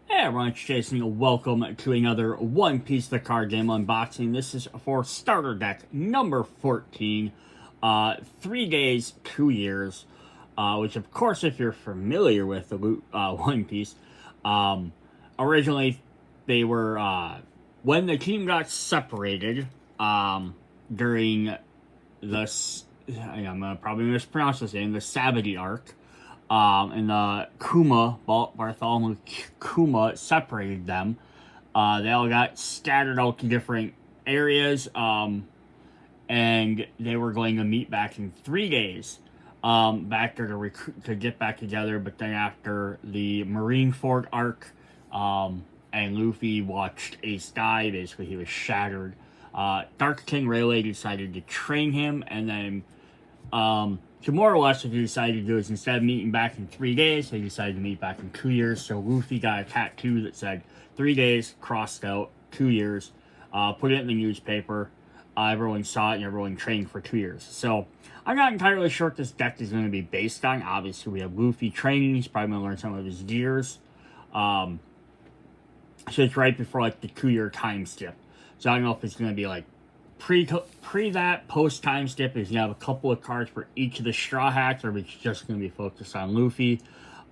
Hey everyone, it's Jason. Welcome to another One Piece the Card Game unboxing. This is for starter deck number 14. 3 days, 2 years. Which, of course, if you're familiar with the One Piece, originally they were, when the team got separated, during the, I'm gonna probably mispronounce this name, the Sabaody arc. And Bartholomew Kuma separated them. They all got scattered out to different areas, and they were going to meet back in 3 days, back to get back together. But then after the Marineford arc, and Luffy watched Ace die, basically he was shattered. Dark King Rayleigh decided to train him, and then so more or less what he decided to do is instead of meeting back in 3 days, they decided to meet back in 2 years. So Luffy got a tattoo that said 3 days, crossed out, 2 years, put it in the newspaper. Everyone saw it and everyone trained for 2 years. So I'm not entirely sure what this deck is going to be based on. Obviously, we have Luffy training. He's probably going to learn some of his gears. So it's right before like the 2-year time skip. So I don't know if it's going to be like pre that, post time skip is you have a couple of cards for each of the Straw Hats, or if it's just going to be focused on Luffy,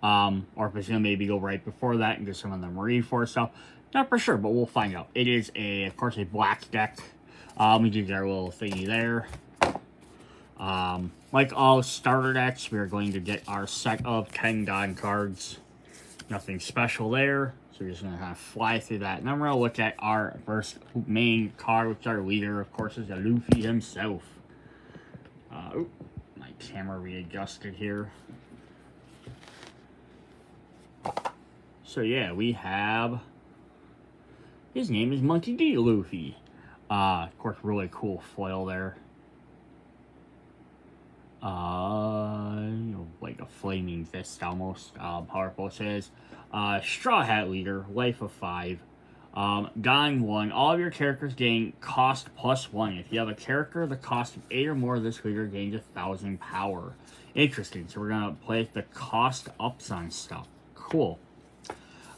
or if it's going to maybe go right before that and get some of the Marineford stuff. Not for sure, but we'll find out. It is of course, a black deck. We do get our little thingy there. Like all starter decks, we are going to get our set of 10 God cards. Nothing special there. So we're just going to kind of fly through that. And then we're going to look at our first main card, which our leader, of course, is Luffy himself. My camera readjusted here. So yeah, we have... His name is Monkey D. Luffy. Of course, really cool foil there. Like a flaming fist almost. Powerful says, Straw Hat Leader, life of 5. Dying 1. All of your characters gain cost +1. If you have a character, the cost of 8 or more of this leader gains 1,000 power. Interesting. So we're gonna play the cost ups on stuff. Cool.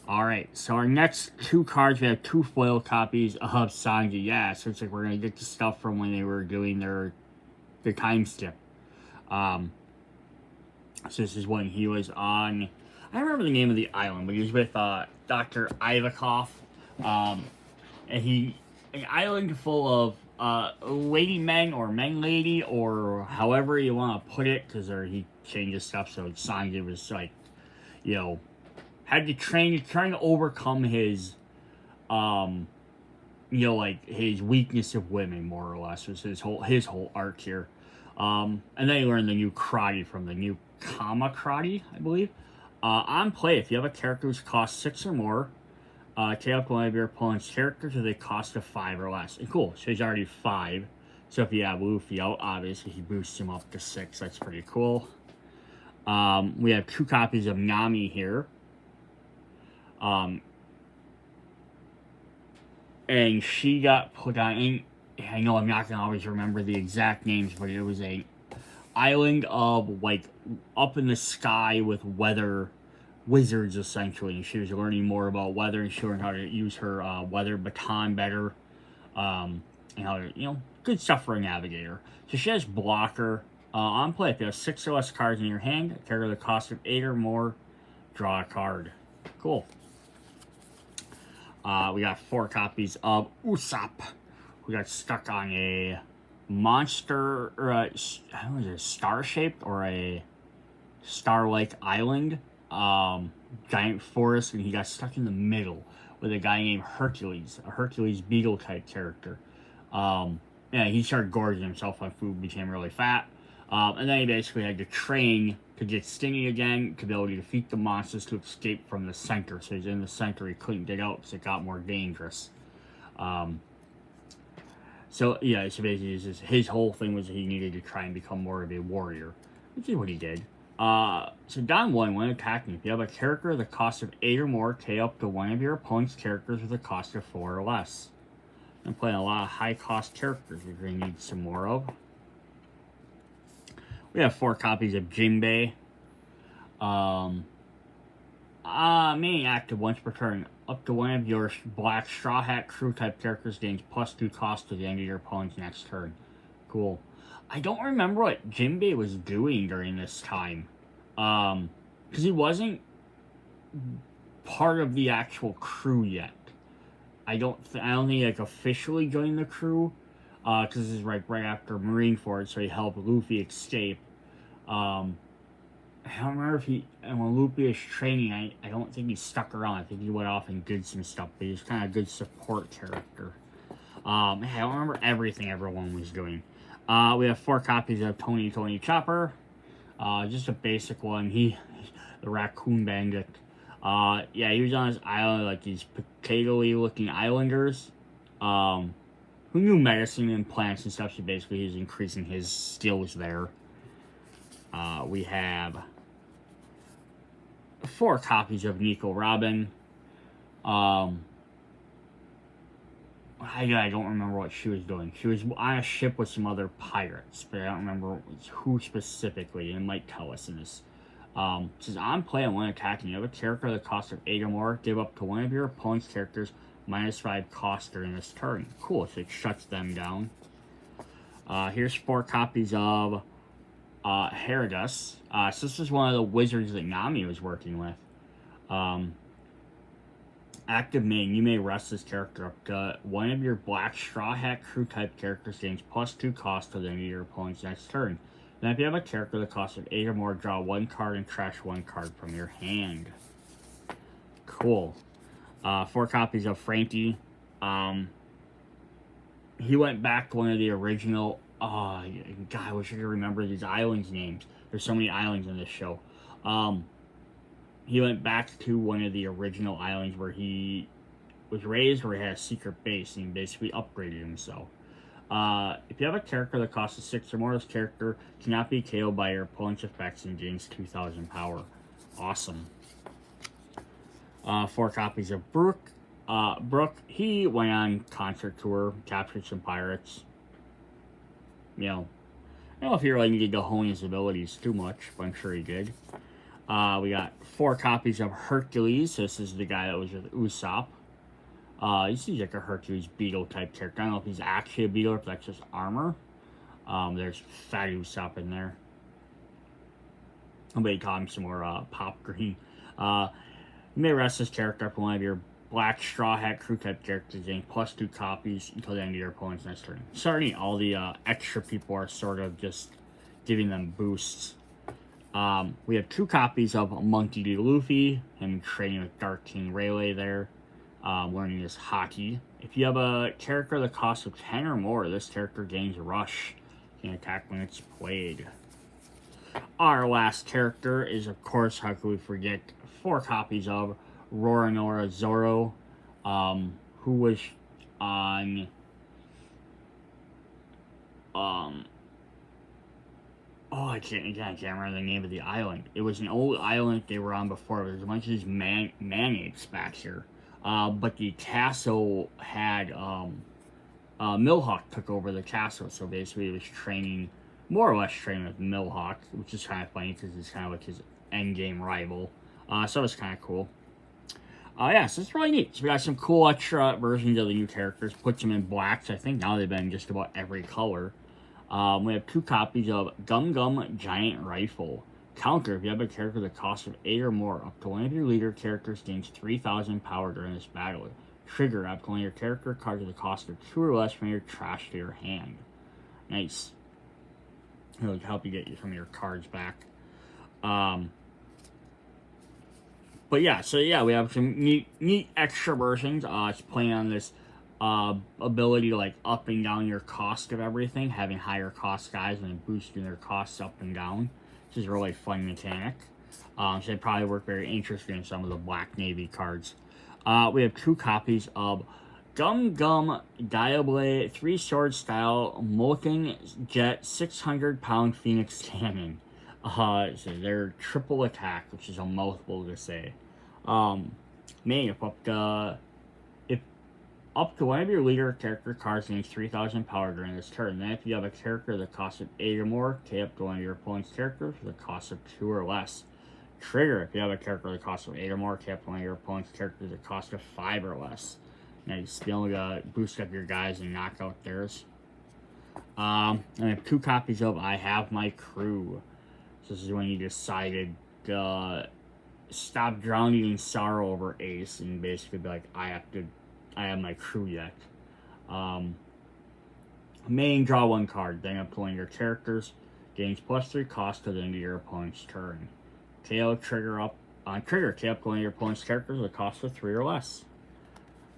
Alright, so our next 2 cards, we have 2 foil copies of Sanji. Yeah, so it's like we're gonna get the stuff from when they were doing the time skip. So this is when he was on, I don't remember the name of the island, but he was with Dr. Ivankov. And an island full of lady men or men lady, or however you want to put it, because he changes stuff. So Sanji was like, had to trying to overcome his like his weakness of women, more or less, was his whole arc here. And then you learn the new karate from the new Kama karate, I believe. On play, if you have a character who's cost 6 or more, take up one of your opponent's characters with a cost of 5 or less. And cool, so he's already 5. So if you have Luffy out, obviously he boosts him up to 6. That's pretty cool. We have 2 copies of Nami here. And she got put on... I know I'm not going to always remember the exact names, but it was a island of, like, up in the sky with weather wizards, essentially. And she was learning more about weather, and she learned how to use her weather baton better. And how to, good stuff for a navigator. So she has blocker. On play, if you have 6 or less cards in your hand, carry the cost of 8 or more, draw a card. Cool. We got 4 copies of Usopp. We got stuck on a monster, or I don't know, is it a star-shaped or a star-like island, giant forest, and he got stuck in the middle with a guy named Hercules, a Hercules beetle-type character. Yeah, he started gorging himself on food, became really fat, and then he basically had to train to get skinny again, to be able to defeat the monsters, to escape from the center. So he's in the center, he couldn't get out because it got more dangerous. So, yeah, so basically his whole thing was that he needed to try and become more of a warrior, which is what he did. So down 1, when attacking, if you have a character with a cost of 8 or more, take up to one of your opponent's characters with a cost of 4 or less. I'm playing a lot of high-cost characters we're going to need some more of. We have 4 copies of Jinbei. Main active once per turn. Up to one of your black Straw Hat crew type characters gains +2 cost to the end of your opponent's next turn. Cool. I don't remember what Jinbei was doing during this time. Because he wasn't part of the actual crew yet. I don't think like officially joined the crew. Because this is right after Marineford, so he helped Luffy escape. I don't remember if when Luffy was training, I don't think he stuck around. I think he went off and did some stuff, but he's kind of a good support character. I don't remember everything everyone was doing. We have 4 copies of Tony Chopper. Just a basic one. The Raccoon Bandit. Yeah, he was on his island, like these potato-y looking islanders. Who knew medicine and plants and stuff, so basically he's increasing his skills there. We have 4 copies of Nico Robin. I don't remember what she was doing. She was on a ship with some other pirates, but I don't remember who specifically. It might tell us in this. It says, on play and when attacking, you have a character at the cost of 8 or more. Give up to one of your opponent's characters -5 cost during this turn. Cool, so it shuts them down. Here's 4 copies of Herodus. So this is one of the wizards that Nami was working with. Active main, you may rest this character up to one of your black Straw Hat crew type characters gains +2 cost to the end of your opponent's next turn. Then if you have a character that costs of 8 or more, draw 1 card and trash 1 card from your hand. Cool. 4 copies of Frankie. He went back to one of the original... God, I wish I could remember these islands' names. There's so many islands in this show. He went back to one of the original islands where he was raised, where he had a secret base, and he basically upgraded himself. If you have a character that costs 6 or more, this character cannot be KO'd by your opponent's effects and gains 2,000 power. Awesome. 4 copies of Brook. Brook, he went on concert tour, captured some pirates. You know, I don't know if he really needed to hone his abilities too much, but I'm sure he did. We got 4 copies of Hercules. This is the guy that was with Usopp. He seems like a Hercules beetle type character. I don't know if he's actually a beetle or if that's just armor. There's Fat Usopp in there. Somebody call him some more Pop Green. You may rest this character up one of your black Straw Hat crew type characters, getting +2 copies until the end of your opponent's next turn. Sorry, all the extra people are sort of just giving them boosts. We have 2 copies of Monkey D. Luffy, him training with Dark King Rayleigh there, learning his hockey. If you have a character that costs of 10 or more, this character gains Rush. Can attack when it's played. Our last character is, of course, how could we forget, 4 copies of Roronoa Zoro, who was on, I can't remember the name of the island. It was an old island they were on before. There's a bunch of these man-apes back here. But the castle had, Mihawk took over the castle, so basically he was training, more or less training with Mihawk, which is kind of funny because it's kind of like his endgame rival. So it was kind of cool. Yeah, so it's really neat. So we got some cool extra versions of the new characters. Puts them in blacks. I think now they've been in just about every color. We have 2 copies of Gum Gum Giant Rifle. Counter, if you have a character that costs of 8 or more, up to one of your leader characters gains 3,000 power during this battle. Trigger, up to one of your character cards at the cost of 2 or less from your trash to your hand. Nice. It'll help you get some of your cards back. But yeah, so yeah, we have some neat extra versions. It's playing on this ability to like up and down your cost of everything, having higher cost guys and then boosting their costs up and down. This is a really fun mechanic. So they probably work very interesting in some of the Black Navy cards. We have 2 copies of Gum Gum Diable 3 sword style Molten Jet 600-pound Phoenix Cannon. So they're triple attack, which is a mouthful to say. If up to one of your leader character cards gains 3,000 power during this turn. Then if you have a character that costs of 8 or more, pay up to one of your opponent's characters for the cost of 2 or less. Trigger, if you have a character that costs 8 or more, cap one of your opponent's characters that cost 5 or less. Now you still gotta boost up your guys and knock out theirs. I have 2 copies of I Have My Crew. So this is when you decided stop drowning in sorrow over Ace and basically be like, I have my crew yet. Main, draw 1 card, then up to one of your characters. Gains +3 cost to the end of your opponent's turn. KO, trigger up on trigger, tap one of your opponent's characters with a cost of 3 or less.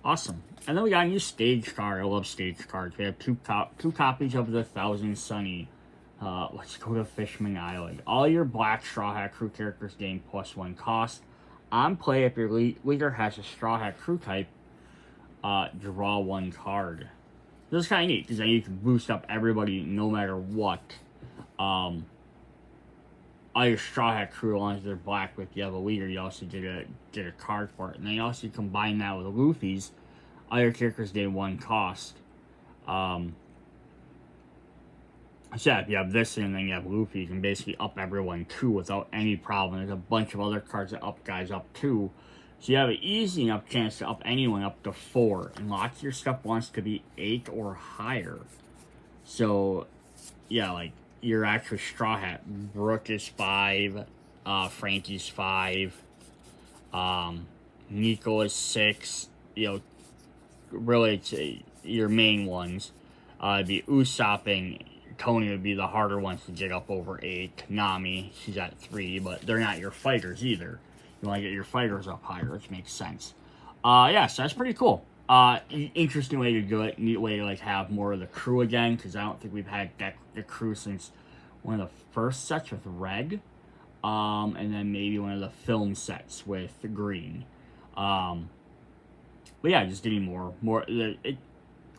Awesome. And then we got a new stage card. I love stage cards. We have two copies of the Thousand Sunny. Let's go to Fishman Island. All your black Straw Hat Crew characters gain +1 cost. On play, if your leader has a Straw Hat Crew type, draw 1 card. This is kind of neat, because then you can boost up everybody no matter what. All your Straw Hat Crew, as long as they're black, if you have a leader, you also get a card for it. And then you also combine that with Luffy's. All your characters gain 1 cost. So yeah, if you have this and then you have Luffy, you can basically up everyone 2 without any problem. There's a bunch of other cards that up guys up 2. So you have an easy enough chance to up anyone up to 4. And lots of your stuff wants to be 8 or higher. So, yeah, like, your actual Straw Hat. Brooke is 5. Frankie's 5. Nico is 6. You know, really, it's your main ones. It'd be Usopp and Tony would be the harder ones to get up over 8. Nami, she's at 3, but they're not your fighters either. You want to get your fighters up higher, which makes sense. Yeah, so that's pretty cool. Interesting way to do it. Neat way to like have more of the crew again, because I don't think we've had the crew since one of the first sets with Red, and then maybe one of the film sets with Green. But yeah, just getting more.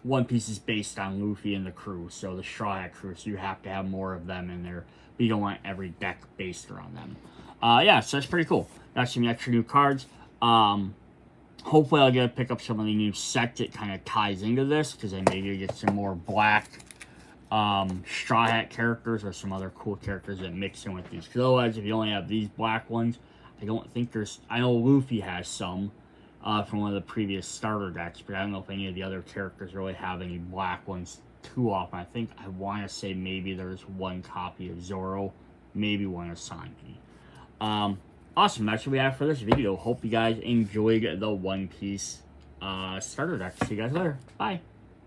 One Piece is based on Luffy and the crew, so the Straw Hat Crew, so you have to have more of them in there, but you don't want every deck based around them. Yeah, so that's pretty cool. Got some extra new cards. Hopefully I'll get to pick up some of the new set that kind of ties into this, because then maybe you get some more black Straw Hat characters or some other cool characters that mix in with these. Because otherwise, if you only have these black ones, I don't think there's... I know Luffy has some from one of the previous starter decks, but I don't know if any of the other characters really have any black ones too often. I want to say maybe there's 1 copy of Zoro, maybe 1 of Sanji. Awesome, that's what we have for this video. Hope you guys enjoyed the One Piece starter deck. See you guys later. Bye.